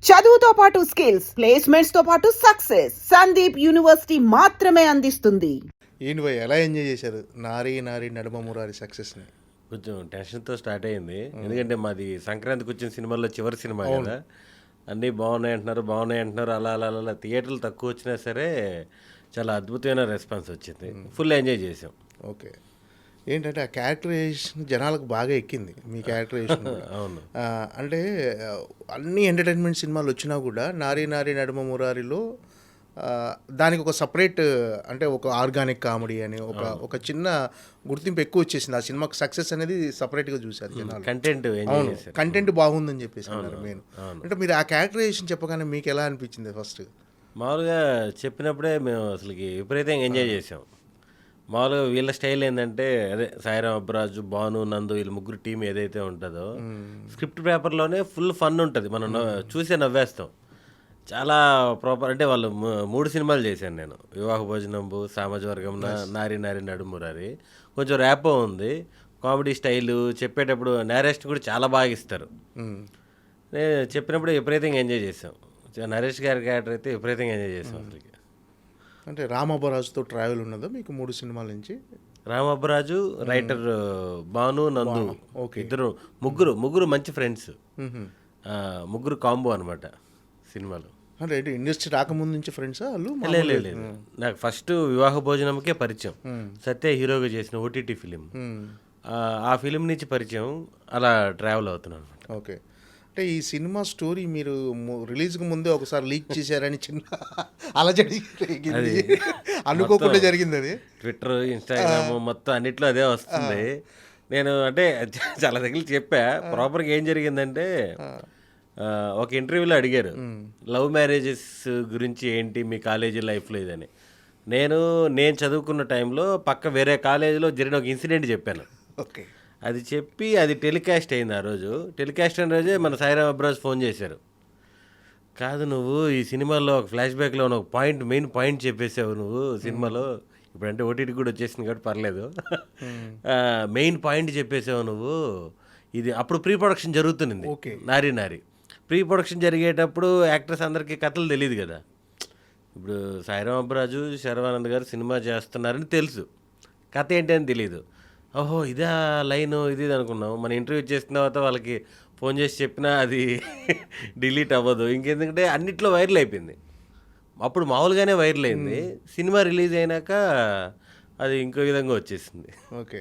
చదువుతో పాటు skills, placements తో పాటు సక్సెస్ సందీప్ యూనివర్సిటీ మాత్రమే అందిస్తుంది. ఏంటి భయ్ ఎలా ఎంజాయ్ చేశారు నారీ నారీ నడుమ మురారి సక్సెస్ని? కొంచెం టెన్షన్తో స్టార్ట్ అయ్యింది. ఎందుకంటే మాది సంక్రాంతికి వచ్చిన సినిమాల్లో చివరి సినిమా కదా. అన్నీ బాగున్నాయి అంటున్నారు. అలా అలా అలా థియేటర్లు తక్కువ వచ్చినా సరే చాలా అద్భుతమైన రెస్పాన్స్ వచ్చింది. ఫుల్ ఎంజాయ్ చేసాం. ఓకే. ఏంటంటే ఆ క్యారెక్టరైజేషన్ జనాలకు బాగా ఎక్కింది మీ క్యారెక్టరైజేషన్. అవును. అంటే అన్ని ఎంటర్టైన్మెంట్ సినిమాలు వచ్చినా కూడా నారీ నారీ నడుమ మురారిలో దానికి ఒక సపరేట్ అంటే ఒక ఆర్గానిక్ కామెడీ అని ఒక చిన్న గుర్తింపు ఎక్కువ వచ్చేసింది. ఆ సినిమాకి సక్సెస్ అనేది సపరేట్గా చూశారు జనాలు. కంటెంట్ అవును, కంటెంట్ బాగుందని చెప్పేసి అన్నారు మెయిన్. అంటే మీరు ఆ క్యారెక్టరైజేషన్ చెప్పగానే మీకు ఎలా అనిపించింది ఫస్ట్? మామూలుగా చెప్పినప్పుడే మేము అసలుకి విపరీతంగా ఎంజాయ్ చేసాం. మామూలుగా వీళ్ళ స్టైల్ ఏంటంటే అదే సాయిరామ్ అబ్బరాజు, భాను, నందు వీళ్ళ ముగ్గురు టీం ఏదైతే ఉంటుందో స్క్రిప్ట్ పేపర్లోనే ఫుల్ ఫన్ ఉంటుంది. మనం చూసే నవ్వేస్తాం. చాలా ప్రాపర్. అంటే వాళ్ళు 3 సినిమాలు చేశాను నేను. వివాహ భోజనంబు, సామాజిక వర్గం, నారి నారి నడుమురారి. కొంచెం ర్యాపో ఉంది, కామెడీ స్టైలు, చెప్పేటప్పుడు నేరెస్ట్ కూడా చాలా బాగా ఇస్తారు. నేను చెప్పినప్పుడు విపరీతంగా ఎంజాయ్ చేసాం. నరేష్ గారి క్యారెక్టర్ అయితే విపరీతంగా ఎంజాయ్ చేసాం అసలుకి. అంటే రామబ్బరాజుతో ట్రావెల్ ఉన్నదో మీకు 3 సినిమాల నుంచి? రామబ్బరాజు, రైటర్ భాను, నందు, ఇద్దరు ముగ్గురు మంచి ఫ్రెండ్స్. ముగ్గురు కాంబో అనమాట సినిమాలో. అంటే ఇండస్ట్రీ రాకముందు నుంచి ఫ్రెండ్సా వాళ్ళు? లేదు, నాకు ఫస్ట్ వివాహ భోజనంకే పరిచయం. సత్య హీరోగా చేసిన ఓటీటీ ఫిలిం, ఆ ఫిలిం నుంచి పరిచయం. అలా ట్రావెల్ అవుతున్నాను అనమాట. ఓకే. అంటే ఈ సినిమా స్టోరీ మీరు రిలీజ్కి ముందే ఒకసారి లీక్ చేశారని చిన్న అలా జరిగింది, అనుకోకుండా జరిగింది అది. ట్విట్టర్, ఇన్స్టాగ్రామ్ మొత్తం అన్నిట్లో అదే వస్తుంది. నేను అంటే చాలా దగ్గర చెప్పా. ప్రాపర్గా ఏం జరిగిందంటే ఒక ఇంటర్వ్యూలో అడిగారు లవ్ మ్యారేజెస్ గురించి ఏంటి మీ కాలేజీ లైఫ్లో ఇదని. నేను చదువుకున్న టైంలో పక్క వేరే కాలేజీలో జరిగిన ఒక ఇన్సిడెంట్ చెప్పాను. ఓకే. అది చెప్పి అది టెలికాస్ట్ అయింది. ఆ రోజు టెలికాస్ట్ అయిన రోజే మన సాయిరామ్ అబ్రాజ్ ఫోన్ చేశారు. కాదు, నువ్వు ఈ సినిమాలో ఒక ఫ్లాష్ బ్యాక్లో ఒక మెయిన్ పాయింట్ చెప్పేసావు నువ్వు సినిమాలో. ఇప్పుడంటే ఓటీటీ కూడా వచ్చేసింది కాబట్టి పర్లేదు. మెయిన్ పాయింట్ చెప్పేసావు నువ్వు. ఇది అప్పుడు ప్రీ ప్రొడక్షన్ జరుగుతుంది. నారీ నారీ ప్రీ ప్రొడక్షన్ జరిగేటప్పుడు యాక్టర్స్ అందరికీ కథలు తెలియదు కదా. ఇప్పుడు సాయిరామ్ అబ్బరాజు, శర్వానంద్ గారు సినిమా చేస్తున్నారని తెలుసు, కథ ఏంటి అని తెలియదు. ఓహో ఇదే లైను ఇది అనుకున్నాం. మన ఇంటర్వ్యూ చేసిన తర్వాత వాళ్ళకి ఫోన్ చేసి చెప్పినా అది డిలీట్ అవ్వదు. ఇంకెందుకంటే అన్నిట్లో వైరల్ అయిపోయింది. అప్పుడు మామూలుగానే వైరల్ అయింది. సినిమా రిలీజ్ అయినాక అది ఇంకో విధంగా వచ్చేసింది. ఓకే.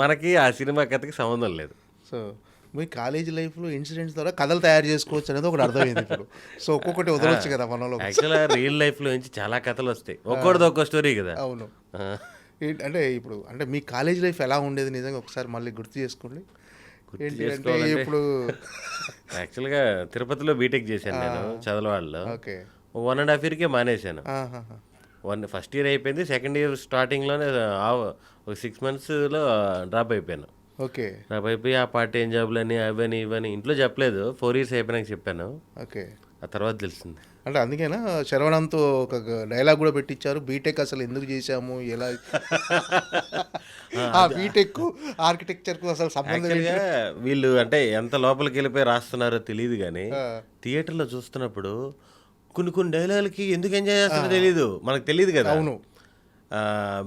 మనకి ఆ సినిమా కథకి సంబంధం లేదు. సో మీ కాలేజ్ లైఫ్లో ఇన్సిడెంట్స్ ద్వారా కథలు తయారు చేసుకోవచ్చు అనేది ఒకటి అర్థమైంది ఇప్పుడు. సో ఒక్కొక్కటి వదలొచ్చు కదా మనలో. యాక్చువల్గా రియల్ లైఫ్లో నుంచి చాలా కథలు వస్తాయి. ఒక్కొక్కటి ఒక్కో స్టోరీ కదా. అవును. అంటే ఇప్పుడు అంటే మీ కాలేజ్ లైఫ్ ఎలా ఉండేది నిజంగా ఒకసారి మళ్ళీ గుర్తు చేసుకోండి. ఏంటి ఇప్పుడు యాక్చువల్గా తిరుపతిలో బీటెక్ చేశాను నేను చదలవాడలో. ఓకే. 1.5 yearకే మానేశాను. ఫస్ట్ ఇయర్ అయిపోయింది, సెకండ్ ఇయర్ స్టార్టింగ్లోనే ఒక 6 monthsలో డ్రాప్ అయిపోయాను. ఓకే. డ్రాప్ అయిపోయి ఆ పార్ట్ టైం జాబ్లని అవని ఇవని ఇంట్లో చెప్పలేదు. 4 years అయిపోయినాక చెప్పాను. ఓకే. ఆ తర్వాత తెలిసింది. అంటే అందుకేనా శరవణంతో ఒక డైలాగ్ కూడా పెట్టించారు, బీటెక్ అసలు ఎందుకు చేశాము ఎలా. ఆ బీటెక్ ఆర్కిటెక్చర్కు అసలు సంబంధం. వీళ్ళు అంటే ఎంత లోపలికి వెళ్ళిపోయి రాస్తున్నారో తెలియదు కానీ థియేటర్లో చూస్తున్నప్పుడు కొన్ని డైలాగులకి ఎందుకు ఎంజాయ్ చేస్తారో తెలియదు, మనకు తెలియదు కదా. అవును.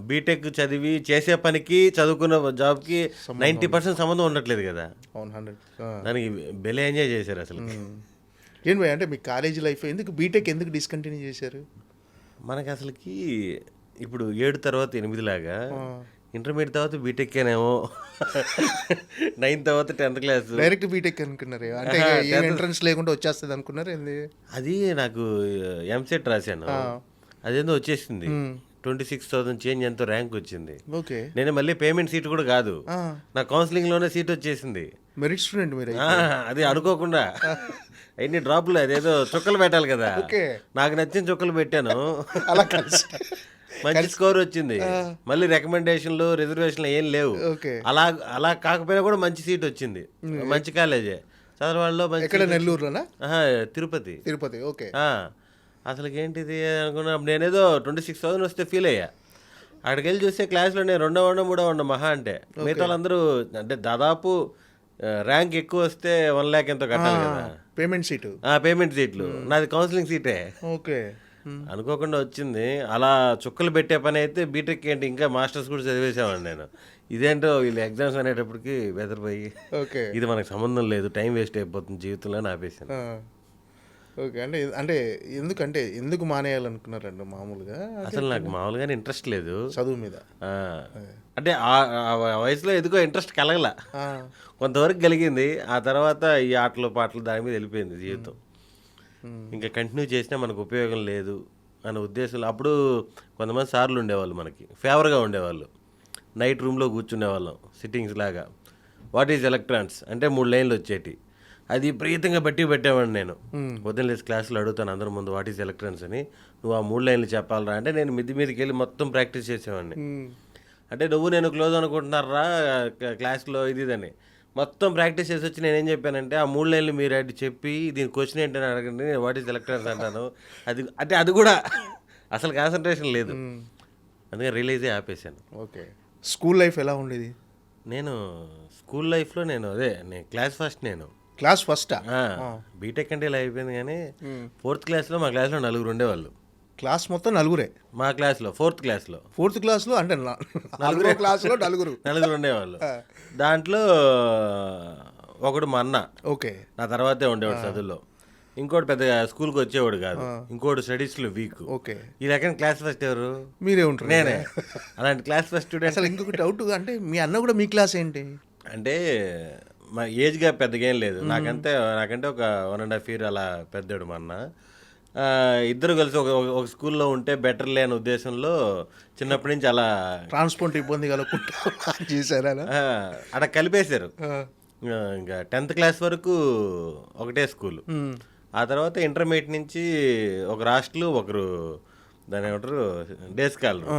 బీటెక్ చదివి చేసే పనికి చదువుకున్న జాబ్కి 90% సంబంధం ఉండట్లేదు కదా. అవును, 100. దానికి బెలే ఎంజాయ్ చేశారు అసలు. ఏం భయ్ అంటే మీ కాలేజ్ లైఫ్ ఎందుకు బీటెక్ ఎందుకు డిస్కంటిన్యూ చేశారు? మనకి అసలుకి ఇప్పుడు 7 తర్వాత 8 లాగా ఇంటర్మీడియట్ తర్వాత బీటెక్కేనేమో, 9th తర్వాత 10th క్లాస్ డైరెక్ట్ బీటెక్ అనుకున్నారు. అంటే ఎంట్రన్స్ లేకుండా వచ్చేస్తుంది అనుకున్నారు ఏంది? అది నాకు ఎంసెట్ రాశాను, అదేందో వచ్చేసింది. 26,000 చేంజ్ ఎంతో ర్యాంక్ వచ్చింది. ఓకే. నేను మళ్ళీ పేమెంట్ సీట్ కూడా కాదు, నా కౌన్సిలింగ్లోనే సీట్ వచ్చేసింది. మెరిట్ స్టూడెంట్ మీరు? అది అనుకోకుండా ఎన్ని డ్రాప్లు, అదేదో చుక్కలు పెట్టాలి కదా. నాకు నచ్చిన చుక్కలు పెట్టాను, అలా కలిసి మంచి స్కోర్ వచ్చింది. మళ్ళీ రికమెండేషన్లు రిజర్వేషన్లు ఏం లేవు. అలా కాకపోయినా కూడా మంచి సీట్ వచ్చింది, మంచి కాలేజే చదవాళ్ళలో. ఎక్కడ? నెల్లూరులోనా? తిరుపతి. ఓకే. అసలుకి ఏంటిది అనుకున్నప్పుడు నేనేదో 26,000 వస్తే ఫీల్ అయ్యా. అక్కడికి వెళ్ళి చూస్తే క్లాస్లో నేను 2వ 3వ మహా అంటే మిగతా వాళ్ళందరూ అంటే దాదాపు ర్యాంక్ ఎక్కువ వస్తే 1 lakh ఎంతో కట్టాలి కదా పేమెంట్ సీటు. పేమెంట్ సీట్లు. నాది కౌన్సిలింగ్ సీటే. ఓకే. అనుకోకుండా వచ్చింది. అలా చుక్కలు పెట్టే పని అయితే బీటెక్ ఏంటి ఇంకా మాస్టర్స్ కూడా చదివేసేవాడిని నేను. ఇదేంటో వీళ్ళు ఎగ్జామ్స్ అనేటప్పటికి బెదరిపోయి ఓకే. ఇది మనకు సంబంధం లేదు, టైం వేస్ట్ అయిపోతుంది జీవితంలో అని ఆపేసాను. ఓకే. అంటే ఎందుకు మానేయాలనుకున్నారండి మామూలుగా? అసలు నాకు మామూలుగానే ఇంట్రెస్ట్ లేదు చదువు మీద. అంటే ఆ వయసులో ఎందుకో ఇంట్రెస్ట్ కలగల. కొంతవరకు కలిగింది. ఆ తర్వాత ఈ ఆటలు పాటలు దాని మీద వెళ్ళిపోయింది జీవితం. ఇంకా కంటిన్యూ చేసినా మనకు ఉపయోగం లేదు అనే ఉద్దేశంలో అప్పుడు కొంతమంది సార్లు ఉండేవాళ్ళు, మనకి ఫేవర్గా ఉండేవాళ్ళు. నైట్ రూమ్లో కూర్చునేవాళ్ళం సిట్టింగ్స్ లాగా. వాట్ ఈజ్ ఎలక్ట్రాన్స్ అంటే 3 లైన్లు వచ్చేటి. అది విపరీతంగా బట్టి పెట్టేవాడిని నేను. పొద్దున్న లేచి క్లాసులో అడుగుతాను అందరి ముందు వాట్ ఈజ్ ఎలక్ట్రాన్స్ అని. నువ్వు ఆ 3 లైన్లు చెప్పాలరా అంటే నేను మిద్ది మీదకి వెళ్ళి మొత్తం ప్రాక్టీస్ చేసేవాడిని. అంటే నువ్వు నేను క్లోజ్ అనుకుంటున్నారా క్లాస్లో ఇదని మొత్తం ప్రాక్టీస్ చేసి వచ్చి నేనేం చెప్పానంటే ఆ 3 లైన్లు మీరు అటు చెప్పి దీని క్వశ్చన్ ఏంటని అడగండి, నేను వాట్ ఈజ్ ఎలక్ట్రాన్స్ అంటాను. అది కూడా అసలు కాన్సన్ట్రేషన్ లేదు. అందుకని రిలీజే ఆపేశాను. ఓకే. స్కూల్ లైఫ్ ఎలా ఉండేది? నేను స్కూల్ లైఫ్లో నేను క్లాస్ ఫస్ట్. నేను క్లాస్ ఫస్టా? బీటెక్ అంటే ఇలా అయిపోయింది కానీ 4th క్లాస్లో మా క్లాస్లో 4 ఉండేవాళ్ళు. క్లాస్ మొత్తం నలుగురే? మా క్లాస్లో 4th క్లాస్లో. 4th క్లాస్లో అంటే 4వ క్లాస్లో 4 ఉండేవాళ్ళు. దాంట్లో ఒకడు మా అన్న. ఓకే. నా తర్వాతే ఉండేవాడు చదువులో. ఇంకోటి పెద్దగా స్కూల్కి వచ్చేవాడు కాదు. ఇంకోటి స్టడీస్లో వీక్. ఓకే. ఈ రకం క్లాస్ ఫస్ట్ ఎవరు? మీరే ఉంటారు. నేనే. అలాంటి క్లాస్ ఫస్ట్ స్టూడెంట్. అసలు ఇంకొక డౌట్, అంటే మీ అన్న కూడా మీ క్లాస్ ఏంటి? అంటే మా ఏజ్గా పెద్దగా ఏం లేదు. నాకంటే ఒక 1.5 year అలా పెద్దోడు మా అన్న. ఇద్దరు కలిసి ఒక స్కూల్లో ఉంటే బెటర్లే అనే ఉద్దేశంలో చిన్నప్పటి నుంచి అలా ట్రాన్స్పోర్ట్ ఇబ్బంది కలగకుండా చేశారా? అక్కడ కలిపేశారు. ఇంకా 10th క్లాస్ వరకు ఒకటే స్కూల్. ఆ తర్వాత ఇంటర్మీడియట్ నుంచి ఒకరు హాస్టల్, ఒకరు దాని ఏమంటారు డే స్కాలర్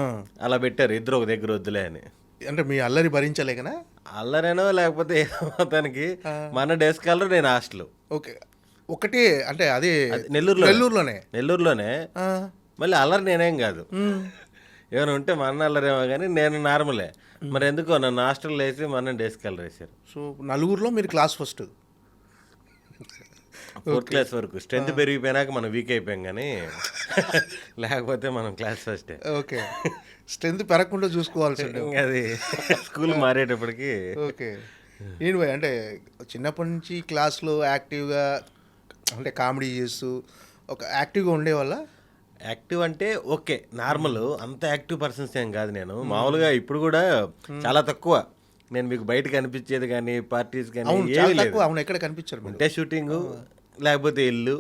అలా పెట్టారు. ఇద్దరు ఒక దగ్గర వద్దులే అని. అంటే మీ అల్లరి భరించలేకనా? అల్లరేనో లేకపోతే మొత్తానికి మన డే స్కాలర్, నేను హాస్టల్. ఓకే. ఒకటే అంటే అదే నెల్లూరులోనే. మళ్ళీ అల్లరి నేనేం కాదు. ఏమైనా ఉంటే మా అన్న అల్లరేమో కానీ నేను నార్మలే. మరి ఎందుకో నన్ను హాస్టల్లో వేసి మా అన్న డే స్కాలర్ వేసారు. సో 4 మీరు క్లాస్ ఫస్ట్? 4th క్లాస్ వరకు. స్ట్రెంత్ పెరిగిపోయినాక మనం వీక్ అయిపోయాం కానీ లేకపోతే మనం క్లాస్ ఫస్టే. ఓకే. స్ట్రెంత్ పెరగకుండా చూసుకోవాల్సి అది స్కూల్ మారేటప్పటికి. ఓకే. ఏంటి భయ్, అంటే చిన్నప్పటి నుంచి క్లాస్లో యాక్టివ్గా అంటే కామెడీ చేస్తూ ఒక యాక్టివ్గా ఉండేవాళ్ళ? యాక్టివ్ అంటే ఓకే నార్మల్, అంత యాక్టివ్ పర్సన్స్ ఏం కాదు నేను. మామూలుగా ఇప్పుడు కూడా చాలా తక్కువ. నేను మీకు బయట కనిపించేది కానీ పార్టీస్ కానీ అవును, ఎక్కడ కనిపించారు? అంటే షూటింగ్ లేకపోతే ఇల్లు,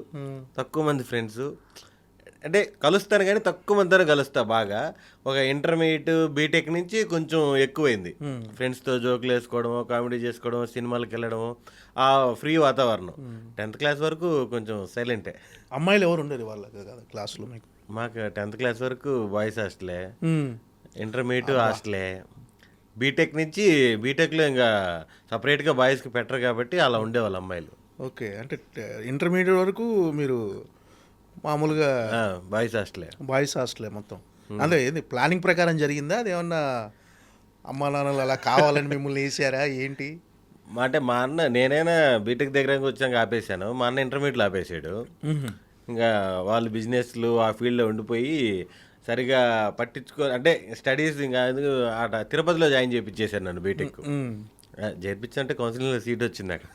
తక్కువ మంది ఫ్రెండ్స్. అంటే కలుస్తాను కానీ తక్కువ మందితో కలుస్తా బాగా. ఒక ఇంటర్మీడియట్ బీటెక్ నుంచి కొంచెం ఎక్కువైంది. ఫ్రెండ్స్తో జోకులు వేసుకోవడము, కామెడీ చేసుకోవడం, సినిమాలకు వెళ్ళడము, ఆ ఫ్రీ వాతావరణం. 10th క్లాస్ వరకు కొంచెం సైలెంటే. అమ్మాయిలు ఎవరు ఉండేది వాళ్ళ క్లాస్లో మీకు? మాకు 10th క్లాస్ వరకు బాయ్స్ హాస్టలే, ఇంటర్మీడియట్ హాస్టలే. బీటెక్లో ఇంకా సపరేట్గా బాయ్స్కి పెట్టరు కాబట్టి అలా ఉండేవాళ్ళు అమ్మాయిలు. ఓకే. అంటే ఇంటర్మీడియట్ వరకు మీరు మామూలుగా బాయ్స్ హాస్టలే మొత్తం? అంటే ఏంది ప్లానింగ్ ప్రకారం జరిగిందా? అది ఏమన్నా అమ్మా నాన్నలు అలా కావాలని మిమ్మల్ని వేసారా ఏంటి? అంటే మా అన్న, నేనైనా బీటెక్ దగ్గరకు వచ్చాక ఆపేశాను, మా అన్న ఇంటర్మీడియట్లో ఆపేసాడు. ఇంకా వాళ్ళు బిజినెస్లు ఆ ఫీల్డ్లో ఉండిపోయి సరిగా అంటే స్టడీస్ ఇంకా తిరుపతిలో జాయిన్ చేయించేశారు నన్ను బీటెక్. చేర్పించంటే కౌన్సిలింగ్లో సీట్ వచ్చింది అక్కడ.